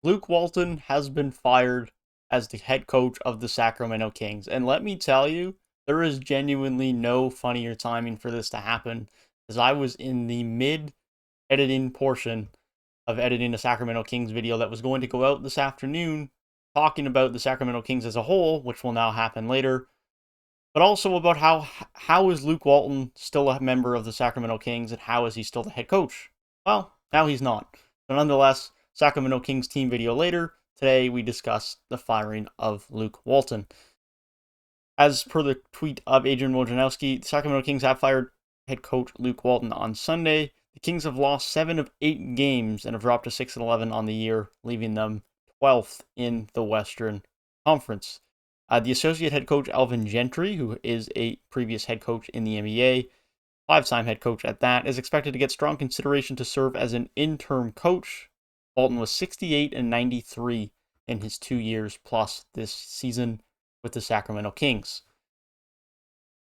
Luke Walton has been fired as the head coach of the Sacramento Kings. And let me tell you, there is genuinely no funnier timing for this to happen, as I was in the mid editing portion of editing a Sacramento Kings video that was going to go out this afternoon, talking about the Sacramento Kings as a whole, which will now happen later, but also about how is Luke Walton still a member of the Sacramento Kings and how is he still the head coach? Well, now he's not. But nonetheless, Sacramento Kings team video later. Today we discuss the firing of Luke Walton. As per the tweet of Adrian Wojnarowski, the Sacramento Kings have fired head coach Luke Walton on Sunday. The Kings have lost 7 of 8 games and have dropped to 6-11 on the year, leaving them 12th in the Western Conference. The associate head coach, Alvin Gentry, who is a previous head coach in the NBA, 5-time head coach at that, is expected to get strong consideration to serve as an interim coach. Walton was 68-93 in his 2 years plus this season with the Sacramento Kings.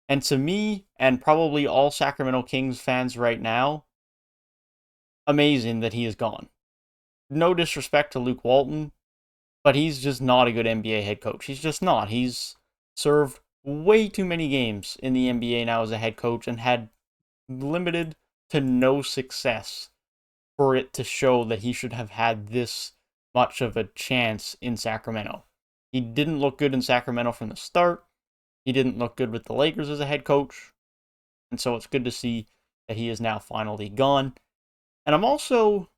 And to me, and probably all Sacramento Kings fans right now, amazing that he is gone. No disrespect to Luke Walton, but he's just not a good NBA head coach. He's just not. He's served way too many games in the NBA now as a head coach and had limited to no success for it to show that he should have had this much of a chance in Sacramento. He didn't look good in Sacramento from the start. He didn't look good with the Lakers as a head coach. And so it's good to see that he is now finally gone. And I'm also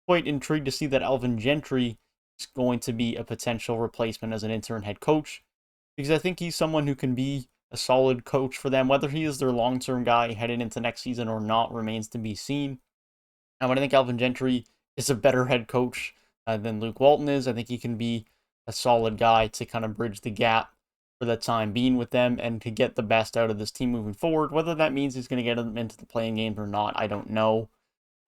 quite intrigued to see that Alvin Gentry is going to be a potential replacement as an interim head coach, because I think he's someone who can be a solid coach for them. Whether he is their long-term guy heading into next season or not remains to be seen. And I think Alvin Gentry is a better head coach than Luke Walton is. I think he can be a solid guy to kind of bridge the gap for the time being with them and to get the best out of this team moving forward. Whether that means he's going to get them into the playing games or not, I don't know.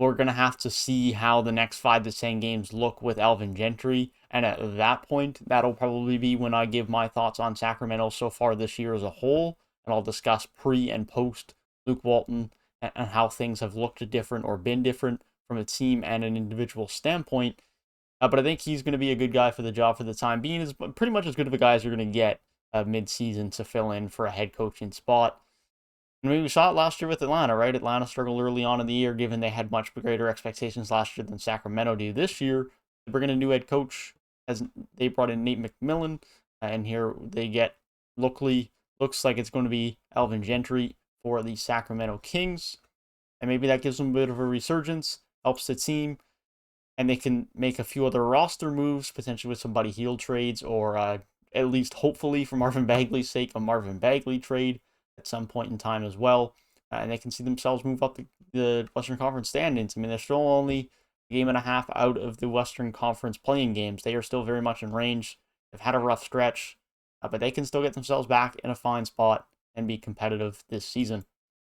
We're going to have to see how the next 5 to 10 games look with Alvin Gentry. And at that point, that'll probably be when I give my thoughts on Sacramento so far this year as a whole. And I'll discuss pre and post Luke Walton and how things have looked different or been different from a team and an individual standpoint. But I think he's going to be a good guy for the job for the time being. Is pretty much as good of a guy as you're going to get mid-season to fill in for a head coaching spot. I mean, we saw it last year with Atlanta, right? Atlanta struggled early on in the year, given they had much greater expectations last year than Sacramento do this year. They bring in a new head coach, as they brought in Nate McMillan, and here they get looks like it's going to be Alvin Gentry for the Sacramento Kings, and maybe that gives them a bit of a resurgence, helps the team, and they can make a few other roster moves, potentially with some Buddy Hield trades, or at least hopefully for Marvin Bagley's sake, a Marvin Bagley trade at some point in time as well. And they can see themselves move up the Western Conference standings. I mean, they're still only a game and a half out of the Western Conference playing games. They are still very much in range. They've had a rough stretch, but they can still get themselves back in a fine spot and be competitive this season.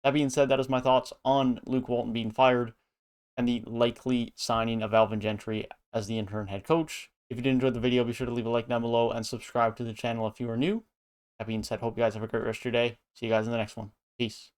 That being said, that is my thoughts on Luke Walton being fired and the likely signing of Alvin Gentry as the interim head coach. If you did enjoy the video, be sure to leave a like down below and subscribe to the channel if you are new. That being said, hope you guys have a great rest of your day. See you guys in the next one. Peace.